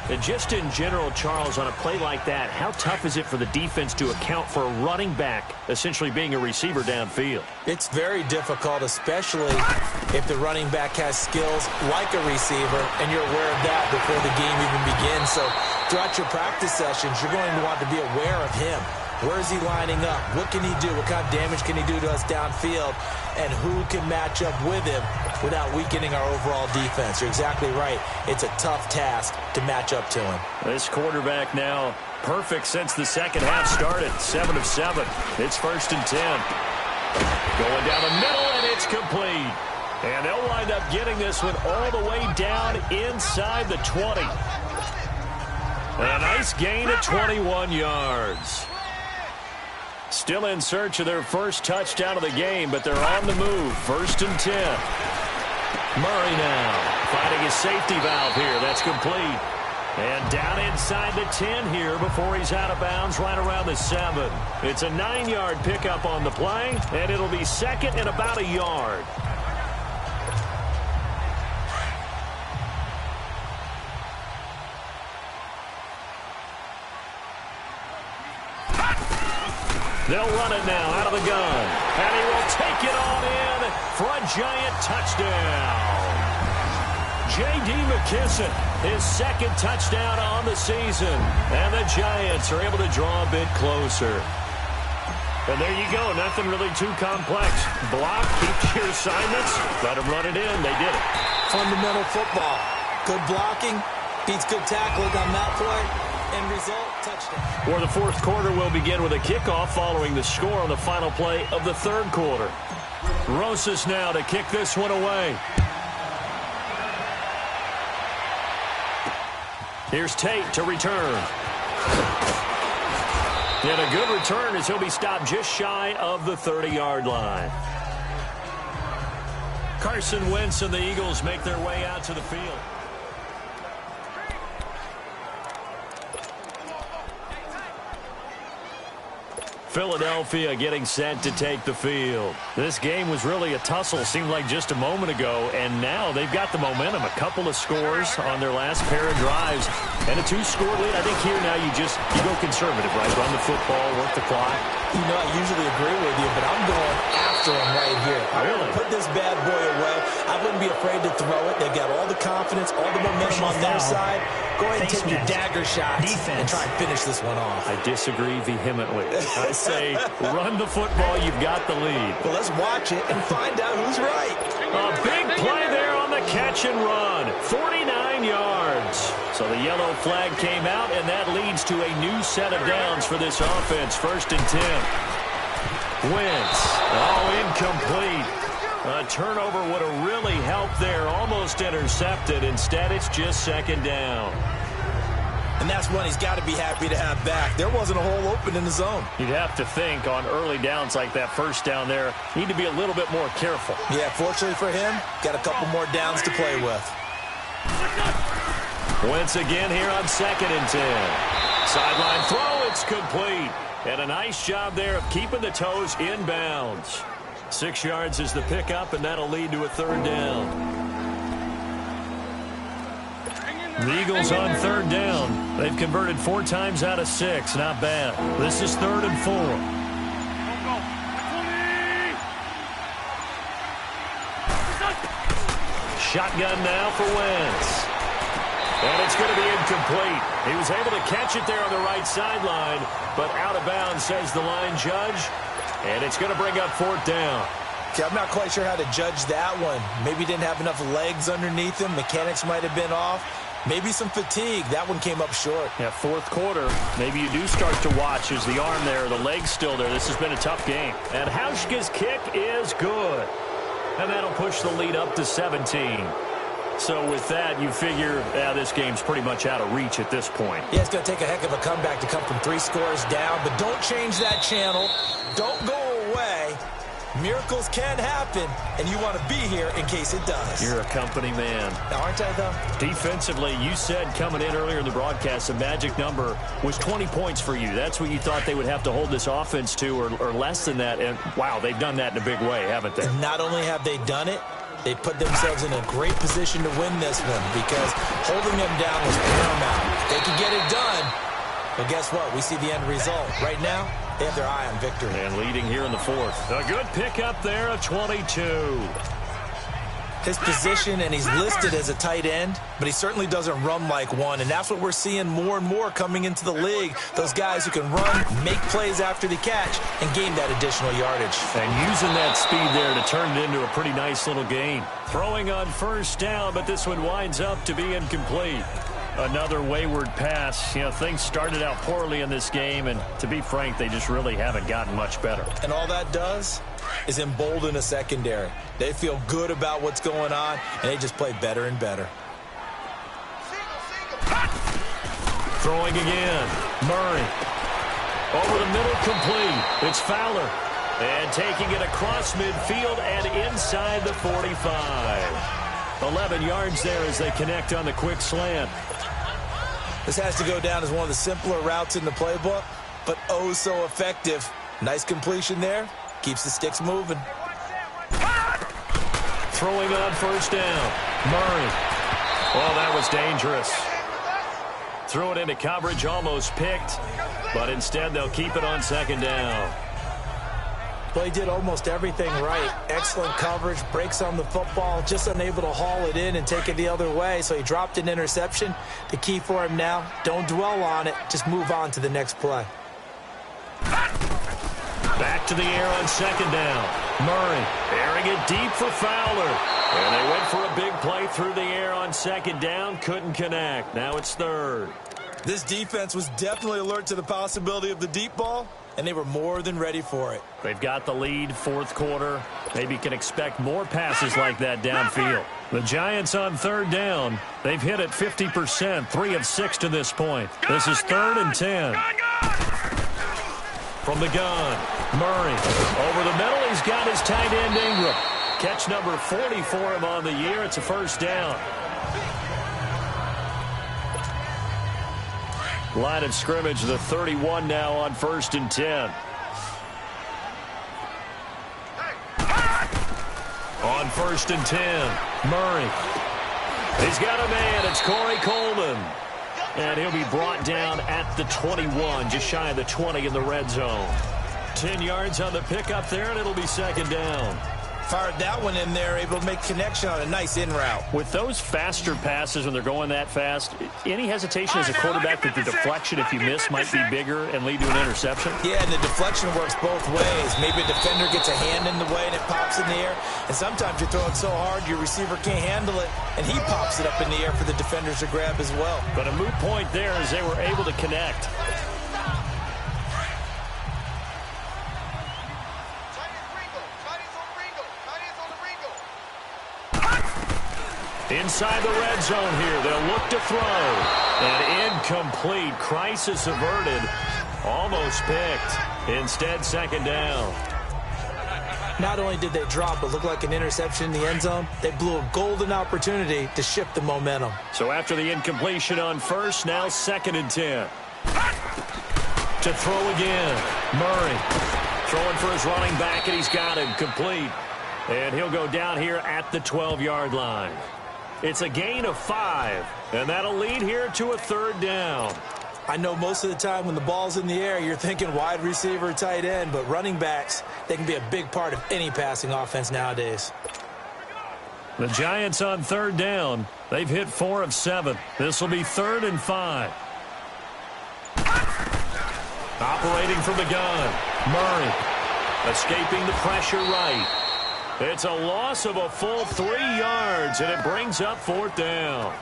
And just in general, Charles, on a play like that, how tough is it for the defense to account for a running back essentially being a receiver downfield? It's very difficult, especially if the running back has skills like a receiver, and you're aware of that before the game even begins. So throughout your practice sessions, you're going to want to be aware of him. Where is he lining up? What can he do? What kind of damage can he do to us downfield? And who can match up with him without weakening our overall defense? You're exactly right. It's a tough task to match up to him. This quarterback now perfect since the second half started. 7 of 7. It's 1st and 10. Going down the middle, and it's complete. And they'll wind up getting this one all the way down inside the 20. A nice gain of 21 yards. Still in search of their first touchdown of the game, but they're on the move. 1st and 10. Murray now finding his safety valve here. That's complete. And down inside the 10 here before he's out of bounds right around the 7. It's a 9-yard pickup on the play, and it'll be second and about a yard. They'll run it now out of the gun. And he will take it on in for a giant touchdown. J.D. McKissick, his second touchdown on the season. And the Giants are able to draw a bit closer. And there you go. Nothing really too complex. Block, keep your assignments, let them run it in. They did it. Fundamental football. Good blocking, beats good tackling on that play. End result, touchdown. For the fourth quarter, will begin with a kickoff following the score on the final play of the third quarter. Rosas now to kick this one away. Here's Tate to return. And a good return as he'll be stopped just shy of the 30-yard line. Carson Wentz and the Eagles make their way out to the field. Philadelphia getting set to take the field. This game was really a tussle, seemed like just a moment ago, and now they've got the momentum. A couple of scores on their last pair of drives, and a 2-score lead. I think here now you go conservative, right? Run the football, work the clock. You know, I usually agree with you, but I'm going after him right here. I want to put this bad boy away. I wouldn't be afraid to throw it. They've got all the confidence, all the momentum on their side. Go ahead and take your dagger shots and try and finish this one off. I disagree vehemently. I say run the football. You've got the lead. Well, let's watch it and find out who's right. A big play there on the catch and run. 49 yards. So the yellow flag came out, and that leads to a new set of downs for this offense. 1st and 10. Wentz. Oh, incomplete. A turnover would have really helped there. Almost intercepted. Instead, it's just 2nd down. And that's one he's got to be happy to have back. There wasn't a hole open in the zone. You'd have to think on early downs like that first down there, need to be a little bit more careful. Yeah, fortunately for him, got a couple more downs to play with. Wentz again here on 2nd and 10. Sideline throw, it's complete. And a nice job there of keeping the toes in bounds. 6 yards is the pickup, and that'll lead to a 3rd down. The Eagles on 3rd down. They've converted 4 times out of 6. Not bad. This is 3rd and 4. Shotgun now for Wentz. And it's going to be incomplete. He was able to catch it there on the right sideline, but out of bounds, says the line judge. And it's going to bring up 4th down. Okay, I'm not quite sure how to judge that one. Maybe he didn't have enough legs underneath him. Mechanics might have been off. Maybe some fatigue. That one came up short. Yeah, fourth quarter, maybe you do start to watch as the arm there, the leg's still there. This has been a tough game. And Hauschka's kick is good. And that'll push the lead up to 17. So with that, you figure, this game's pretty much out of reach at this point. Yeah, it's going to take a heck of a comeback to come from 3 scores down. But don't change that channel. Don't go away. Miracles can happen, and you want to be here in case it does. You're a company man. Aren't I, though? Defensively, you said coming in earlier in the broadcast, the magic number was 20 points for you. That's what you thought they would have to hold this offense to, or less than that. And, wow, they've done that in a big way, haven't they? And not only have they done it, they put themselves in a great position to win this one because holding them down was paramount. They could get it done, but guess what? We see the end result. Right now, they have their eye on victory. And leading here in the fourth. A good pickup there of 22. His position, and he's listed as a tight end, but he certainly doesn't run like one, and that's what we're seeing more and more coming into the league. Those guys who can run, make plays after the catch, and gain that additional yardage. And using that speed there to turn it into a pretty nice little gain. Throwing on first down, but this one winds up to be incomplete. Another wayward pass. You know, things started out poorly in this game, and to be frank, they just really haven't gotten much better. And all that does is embolden a secondary. They feel good about what's going on, and they just play better and better. Throwing again. Murray. Over the middle, complete. It's Fowler. And taking it across midfield and inside the 45. 11 yards there as they connect on the quick slant. This has to go down as one of the simpler routes in the playbook, but oh so effective. Nice completion there. Keeps the sticks moving. Throwing on first down. Murray. Oh, that was dangerous. Threw it into coverage, almost picked, but instead they'll keep it on second down. Well, he did almost everything right. Excellent coverage, breaks on the football, just unable to haul it in and take it the other way, so he dropped an interception. The key for him now, don't dwell on it, just move on to the next play. Back to the air on second down. Murray airing it deep for Fowler. And they went for a big play through the air on second down, couldn't connect. Now it's third. This defense was definitely alert to the possibility of the deep ball, and they were more than ready for it. They've got the lead, fourth quarter. Maybe can expect more passes like that downfield. The Giants on third down. They've hit it 50%, 3 of 6 to this point. This is 3rd and 10. From the gun, Murray. Over the middle, he's got his tight end Ingram. Catch number 40 for him on the year. It's a first down. Line of scrimmage, the 31 now on 1st and 10. On 1st and 10, Murray. He's got a man. It's Corey Coleman. And he'll be brought down at the 21, just shy of the 20 in the red zone. 10 yards on the pickup there, and it'll be second down. Fired that one in there, able to make connection on a nice in route. With those faster passes when they're going that fast, any hesitation as a quarterback that the deflection, if you miss, might be bigger and lead to an interception? Yeah, and the deflection works both ways. Maybe a defender gets a hand in the way and it pops in the air. And sometimes you're throwing so hard your receiver can't handle it, and he pops it up in the air for the defenders to grab as well. But a moot point there as they were able to connect. Inside the red zone here, they'll look to throw. And incomplete. Crisis averted. Almost picked. Instead, second down. Not only did they drop but look like an interception in the end zone, they blew a golden opportunity to shift the momentum. So after the incompletion on first, now 2nd and 10. To throw again. Murray throwing for his running back, and he's got him complete. And he'll go down here at the 12-yard line. It's a gain of 5, and that'll lead here to a 3rd down. I know most of the time when the ball's in the air, you're thinking wide receiver, tight end, but running backs, they can be a big part of any passing offense nowadays. The Giants on 3rd down. They've hit 4 of 7. This will be 3rd and 5. Operating from the gun, Murray escaping the pressure right. It's a loss of a full 3 yards, and it brings up 4th down.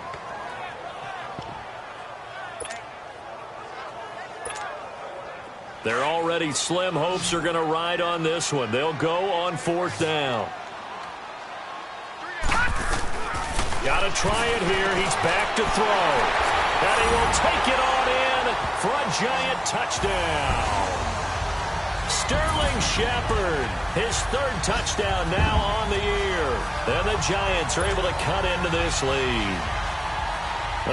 Their already slim hopes are going to ride on this one. They'll go on 4th down. Got to try it here. He's back to throw. And he will take it on in for a giant touchdown. Sterling Shepard, his 3rd touchdown now on the year. And the Giants are able to cut into this lead.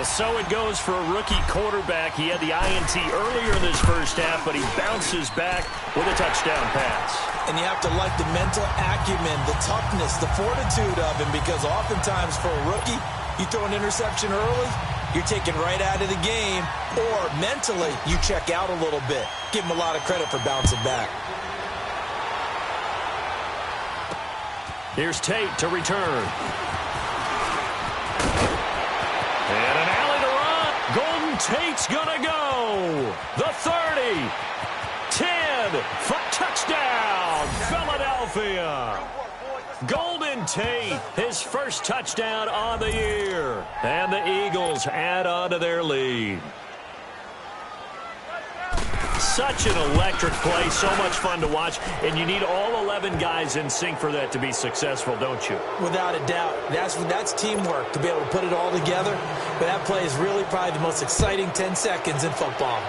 So it goes for a rookie quarterback. He had the INT earlier in this first half, but he bounces back with a touchdown pass. And you have to like the mental acumen, the toughness, the fortitude of him, because oftentimes for a rookie, you throw an interception early, you're taken right out of the game, or mentally you check out a little bit. Give him a lot of credit for bouncing back. Here's Tate to return. And an alley to run. Golden Tate's gonna go. The 30. 10 for touchdown, Philadelphia. Golden Tate, his first touchdown on the year. And the Eagles add on to their lead. Such an electric play, so much fun to watch, and you need all 11 guys in sync for that to be successful, don't you? Without a doubt. That's teamwork, to be able to put it all together. But that play is really probably the most exciting 10 seconds in football.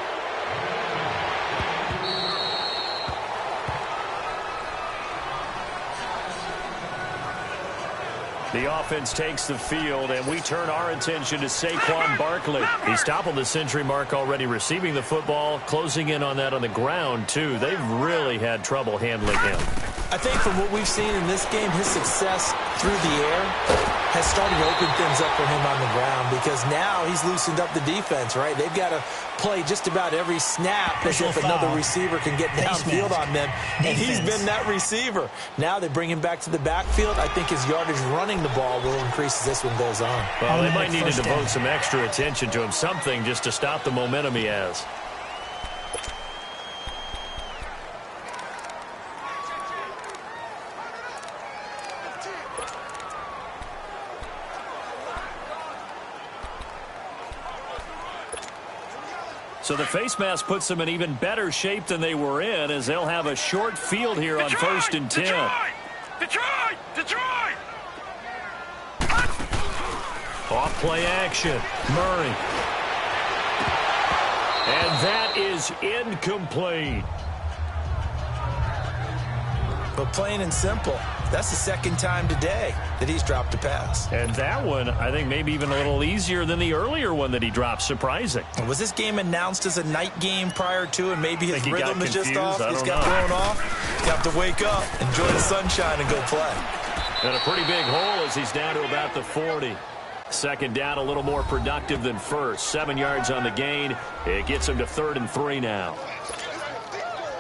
The offense takes the field, and we turn our attention to Saquon Barkley. He's toppled the century mark already receiving the football, closing in on that on the ground, too. They've really had trouble handling him. I think from what we've seen in this game, his success through the air has started to open things up for him on the ground, because now he's loosened up the defense, right? They've got to play just about every snap as if another receiver can get downfield on them, and he's been that receiver. Now they bring him back to the backfield. I think his yardage running the ball will increase as this one goes on. Well, they might need to devote some extra attention to him, something just to stop the momentum he has. So the face mask puts them in even better shape than they were in, as they'll have a short field here on 1st and 10. Detroit! Off play action. Murray. And that is incomplete. But plain and simple, that's the 2nd time today that he's dropped a pass. And that one, I think, maybe even a little easier than the earlier one that he dropped. Surprising. Was this game announced as a night game prior to, and maybe his rhythm is just off? He's got thrown off. He's got to wake up, enjoy the sunshine, and go play. And a pretty big hole as he's down to about the 40. 2nd down, a little more productive than first. 7 yards on the gain. It gets him to 3rd and 3 now.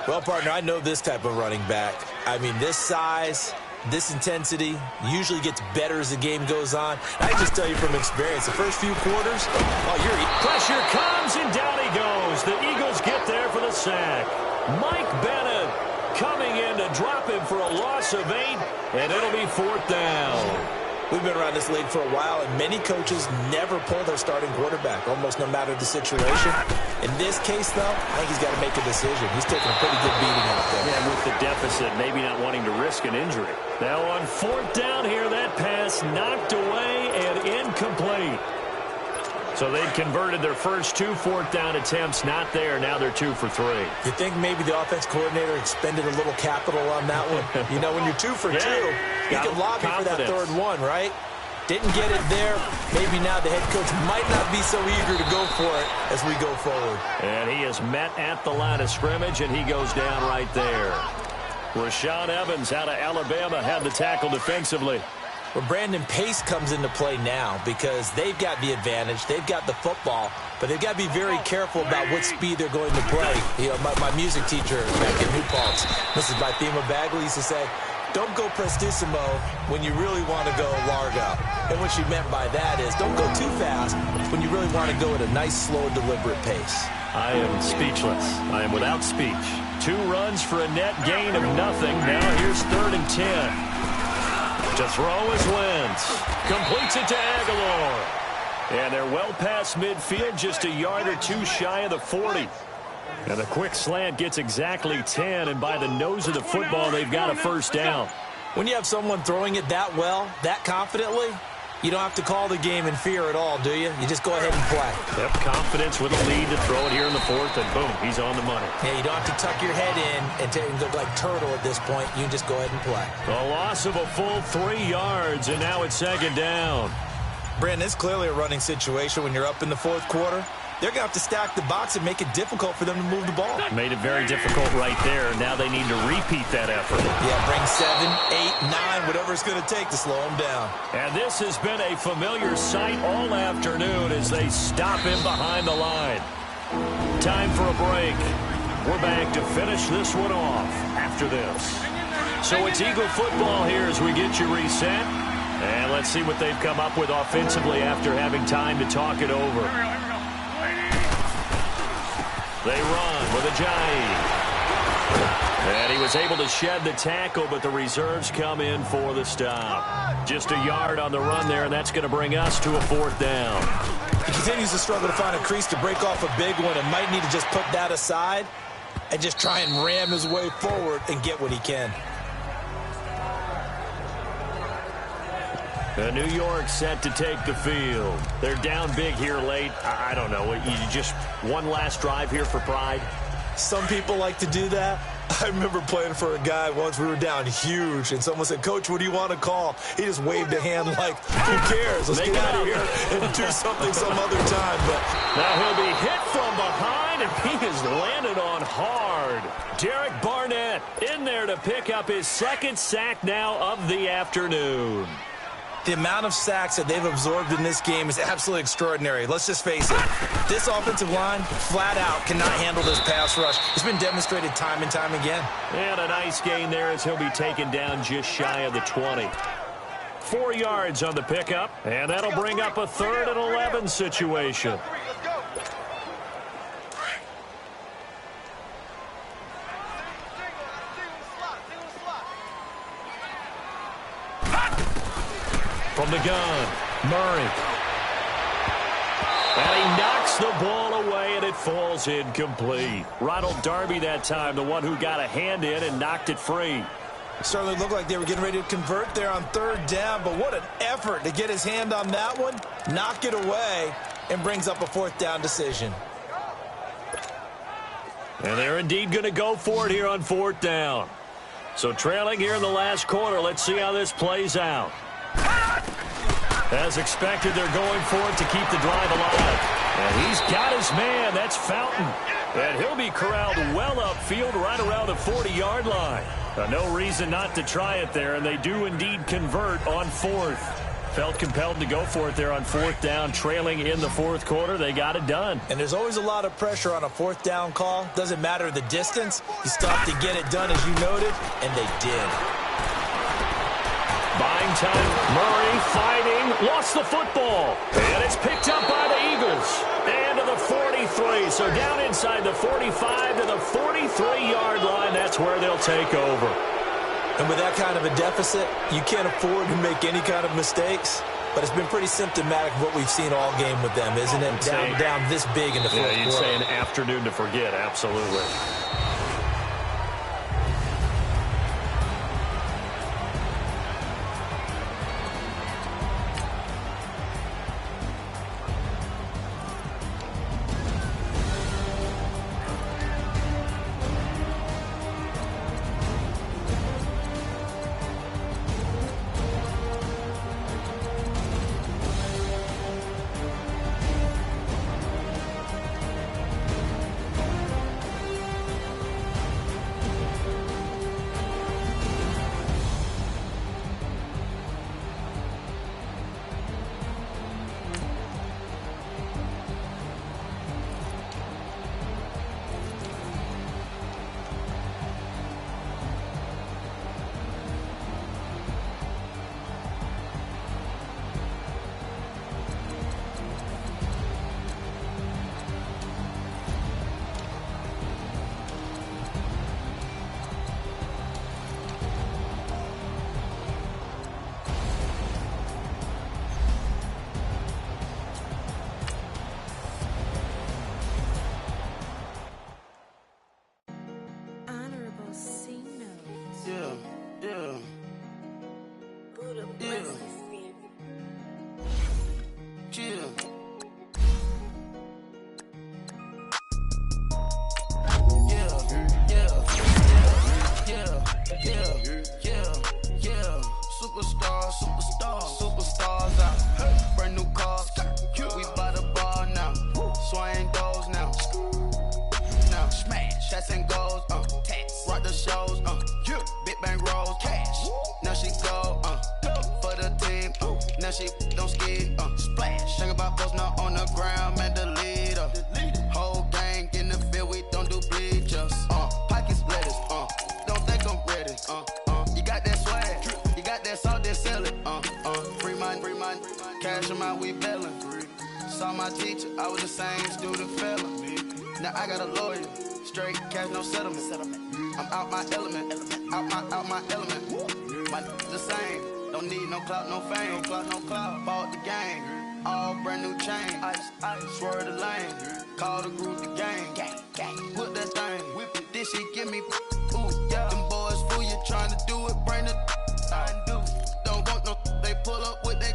Well, partner, I know this type of running back. I mean, this size, this intensity usually gets better as the game goes on. I just tell you from experience, the first few quarters, pressure comes, and down he goes. The Eagles get there for the sack. Mike Bennett coming in to drop him for a loss of 8, and it'll be 4th down. We've been around this league for a while, and many coaches never pull their starting quarterback, almost no matter the situation. In this case, though, I think he's got to make a decision. He's taking a pretty good beating out there. Yeah, with the deficit, maybe not wanting to risk an injury. Now on 4th down here, that pass knocked away and incomplete. So they've converted their first 2 4th down attempts. Not there. Now they're 2 for 3. You think maybe the offense coordinator expended a little capital on that one? You know, when you're 2 for 2, you can lobby for that 3rd one, right? Didn't get it there. Maybe now the head coach might not be so eager to go for it as we go forward. And he is met at the line of scrimmage, and he goes down right there. Rashaan Evans out of Alabama had the tackle defensively. Well, Brandon Pace comes into play now because they've got the advantage. They've got the football, but they've got to be very careful about what speed they're going to play. You know, my music teacher back in New Paltz, Mrs. Bythema Bagley, used to say, don't go prestissimo when you really want to go largo. And what she meant by that is don't go too fast when you really want to go at a nice, slow, deliberate pace. I am speechless. I am without speech. 2 runs for a net gain of nothing. Now here's 3rd and 10. To throw is Wentz. Completes it to Aguilar. And they're well past midfield, just a yard or 2 shy of the 40. And the quick slant gets exactly 10, and by the nose of the football, they've got a first down. When you have someone throwing it that well, that confidently, you don't have to call the game in fear at all, do you? You just go ahead and play. Yep, confidence with a lead to throw it here in the fourth, and boom, he's on the money. Yeah, you don't have to tuck your head in and look like turtle at this point. You just go ahead and play. A loss of a full 3 yards, and now it's second down. Brandon, it's clearly a running situation when you're up in the fourth quarter. They're going to have to stack the box and make it difficult for them to move the ball. Made it very difficult right there. Now they need to repeat that effort. Yeah, bring 7, 8, 9, whatever it's going to take to slow them down. And this has been a familiar sight all afternoon as they stop him behind the line. Time for a break. We're back to finish this one off after this. So it's Eagle football here as we get you reset. And let's see what they've come up with offensively after having time to talk it over. They run with Ajayi. And he was able to shed the tackle, but the reserves come in for the stop. Just a yard on the run there, and that's going to bring us to a fourth down. He continues to struggle to find a crease to break off a big one and might need to just put that aside and just try and ram his way forward and get what he can. New York set to take the field. They're down big here late. I don't know. You just one last drive here for pride? Some people like to do that. I remember playing for a guy once. We were down huge, and someone said, "Coach, what do you want to call?" He just waved a hand like, who cares? Let's get out of here and do something some other time. But now he'll be hit from behind, and he is landed on hard. Derek Barnett in there to pick up his second sack now of the afternoon. The amount of sacks that they've absorbed in this game is absolutely extraordinary. Let's just face it. This offensive line, flat out, cannot handle this pass rush. It's been demonstrated time and time again. And a nice gain there as he'll be taken down just shy of the 20. 4 yards on the pickup, and that'll bring up a 3rd and 11 situation. From the gun, Murray. And he knocks the ball away, and it falls incomplete. Ronald Darby that time, the one who got a hand in and knocked it free. Certainly looked like they were getting ready to convert there on 3rd down, but what an effort to get his hand on that one, knock it away, and brings up a 4th down decision. And they're indeed going to go for it here on 4th down. So trailing here in the last quarter, let's see how this plays out. As expected, they're going for it to keep the drive alive. And he's got his man. That's Fountain. And he'll be corralled well upfield right around the 40-yard line. No reason not to try it there, and they do indeed convert on 4th. Felt compelled to go for it there on 4th down, trailing in the 4th quarter. They got it done. And there's always a lot of pressure on a 4th down call. Doesn't matter the distance. You still have to get it done, as you noted, and they did. Buying time, Murray fighting, lost the football, and it's picked up by the Eagles. And to the 43, so down inside the 45 to the 43-yard line, that's where they'll take over. And with that kind of a deficit, you can't afford to make any kind of mistakes, but it's been pretty symptomatic of what we've seen all game with them, isn't it? Down this big in the fourth quarter. Yeah, you'd say an afternoon to forget, absolutely. Instagram and delete her. Whole gang in the field, we don't do bleachers. Pockets lettuce, don't think I'm ready. You got that swag, you got that salt, then sell it. Free mind, cash amount, we bellin'. Saw my teacher, I was the same student fella. Now I got a lawyer, straight cash, no settlement. I'm out my element, out my element. My the same, don't need no clout, no fame. Bought the game, all brand new chain. Ice, swerve the lane, call the group the gang. Put that thing, whip it, this shit give me. Ooh, yeah. Them boys fool you trying to do it, bring the. Don't want no, they pull up with they.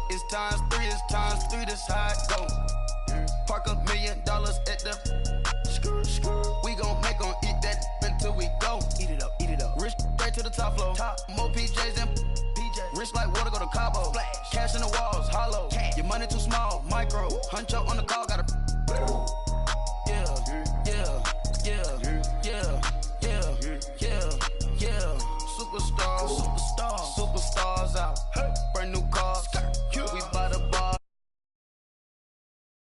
It's times three, this how it go. Park $1 million at the. We gon' make 'em eat that until we go. Eat it up. Rich straight to the top floor. More PJs than PJ. Rich like water, go to Cabo. Splash. Cash in the walls, hollow. Cash. Your money too small, micro. Huncho on the